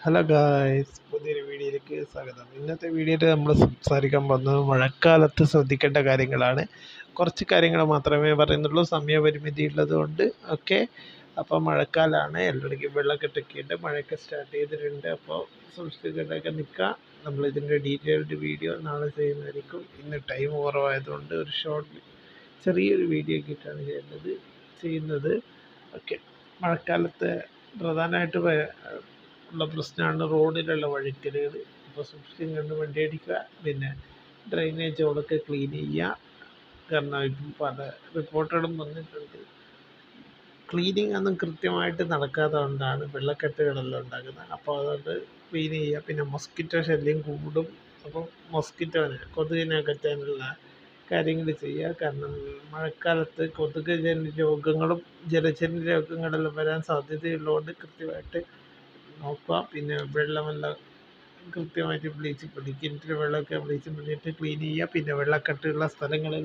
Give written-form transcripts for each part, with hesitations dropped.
Hello guys, പുതിയൊരു വീഡിയോയിലേക്ക് സ്വാഗതം. ഇന്നത്തെ വീഡിയോയിൽ നമ്മൾ സംസാരിക്കാൻ പോകുന്നത് മഴക്കാലത്ത് ശ്രദ്ധിക്കേണ്ട കാര്യങ്ങളാണ്. കുറച്ച് കാര്യങ്ങൾ മാത്രമേ പറയുന്നുള്ളൂ, സമയപരിമിതി ഉള്ളതുകൊണ്ട്. ഓക്കെ, അപ്പോൾ മഴക്കാലമാണ്, എല്ലായിടയ്ക്കും വെള്ളമൊക്കെ ഇട്ടൊക്കെയുണ്ട്, മഴയൊക്കെ സ്റ്റാർട്ട് ചെയ്തിട്ടുണ്ട്. അപ്പോൾ സൂക്ഷിച്ചിട്ടൊക്കെ നിൽക്കുക. നമ്മളിതിൻ്റെ ഡീറ്റെയിൽഡ് വീഡിയോ നാളെ ചെയ്യുന്നതായിരിക്കും. ഇന്ന് ടൈം കുറവായതുകൊണ്ട് ഒരു ചെറിയൊരു വീഡിയോ ആക്കിയിട്ടാണ് ചെയ്യുന്നത്. ഓക്കെ, മഴക്കാലത്ത് പ്രധാനമായിട്ട് ഉള്ള പ്രശ്നമാണ് റോഡിലുള്ള വഴുക്കലുകൾ. അപ്പോൾ സൂക്ഷിച്ചും കണ്ട് വണ്ടി ഓടിക്കുക. പിന്നെ ഡ്രെയിനേജുകളൊക്കെ ക്ലീൻ ചെയ്യുക. കാരണം ഇപ്പം പല റിപ്പോർട്ടുകളും വന്നിട്ടുണ്ട്, ക്ലീനിങ് ഒന്നും കൃത്യമായിട്ട് നടക്കാത്തത് കൊണ്ടാണ് വെള്ളക്കെട്ടുകളെല്ലാം ഉണ്ടാകുന്നത്. അപ്പോൾ അതുകൊണ്ട് ക്ലീൻ ചെയ്യുക. പിന്നെ മൊസ്കിറ്റോ ശല്യം കൂടും. അപ്പം കൊതുകിനെ അകറ്റാനുള്ള കാര്യങ്ങൾ ചെയ്യുക. കാരണം മഴക്കാലത്ത് കൊതുക് ജന്യ രോഗങ്ങളും ജലജന്യ രോഗങ്ങളെല്ലാം വരാൻ സാധ്യതയുള്ളതുകൊണ്ട് കൃത്യമായിട്ട് നോക്കുക. പിന്നെ വെള്ളമെല്ലാം കൃത്യമായിട്ട് ബ്ലീച്ചിങ് പൊടി, കിണറ്റിലെ വെള്ളമൊക്കെ ബ്ലീച്ചിങ് പൊടിയിട്ട് ക്ലീൻ ചെയ്യുക. പിന്നെ വെള്ളക്കെട്ടുള്ള സ്ഥലങ്ങളിൽ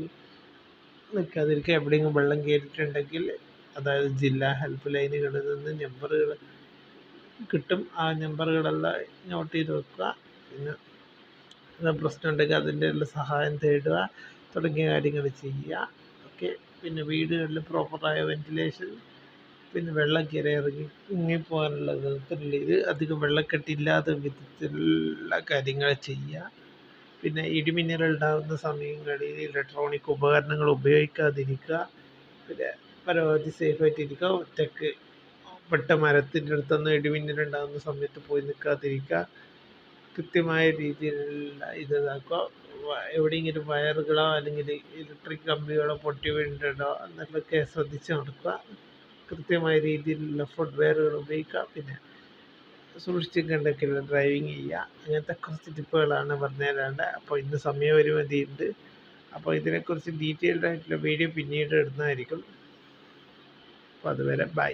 നിൽക്കാതിരിക്കുക. എവിടെയെങ്കിലും വെള്ളം കയറിയിട്ടുണ്ടെങ്കിൽ അതായത് ജില്ലാ ഹെൽപ്പ് ലൈനുകളിൽ നിന്ന് നമ്പറുകൾ കിട്ടും, ആ നമ്പറുകളെല്ലാം നോട്ട് ചെയ്ത് വെക്കുക. പിന്നെ പ്രശ്നം ഉണ്ടെങ്കിൽ അതിൻ്റെ എല്ലാം സഹായം തേടുക തുടങ്ങിയ കാര്യങ്ങൾ ചെയ്യുക. ഓക്കെ, പിന്നെ വീടുകളിൽ പ്രോപ്പറായ വെൻറ്റിലേഷൻ, പിന്നെ വെള്ളം കയറി ഇറങ്ങിപ്പോകാനുള്ള വിധത്തിലുള്ള അധികം വെള്ളക്കെട്ടില്ലാത്ത വിധത്തിലുള്ള കാര്യങ്ങൾ ചെയ്യുക. പിന്നെ ഇടിമിന്നൽ ഉണ്ടാകുന്ന സമയങ്ങളിൽ ഇലക്ട്രോണിക് ഉപകരണങ്ങൾ ഉപയോഗിക്കാതിരിക്കുക. പിന്നെ പരമാവധി സേഫായിട്ടിരിക്കുക. ഒറ്റക്ക് മരത്തിൻ്റെ അടുത്തൊന്നും ഇടിമിന്നലുണ്ടാകുന്ന സമയത്ത് പോയി നിൽക്കാതിരിക്കുക. കൃത്യമായ രീതിയിലുള്ള ഇതാക്കുക. എവിടെയെങ്കിലും വയറുകളോ അല്ലെങ്കിൽ ഇലക്ട്രിക് കമ്പികളോ പൊട്ടി വീണിട്ടുണ്ടോ എന്നൊക്കെ ശ്രദ്ധിച്ച് നടക്കുക. കൃത്യമായ രീതിയിലുള്ള ഫുഡ് വെയറുകൾ ഉപയോഗിക്കുക. പിന്നെ സൂക്ഷിച്ചും കണ്ടൊക്കെ ഡ്രൈവിങ് ചെയ്യുക. അങ്ങനത്തെ കുറച്ച് ടിപ്പുകളാണ് പറഞ്ഞു തരാണ്ട്. അപ്പോൾ ഇന്ന് സമയപരിമിതി ഉണ്ട്. അപ്പോൾ ഇതിനെക്കുറിച്ച് ഡീറ്റെയിൽഡ് ആയിട്ടുള്ള വീഡിയോ പിന്നീട് ഇടുന്നതായിരിക്കും. അപ്പോൾ അതുവരെ ബൈ.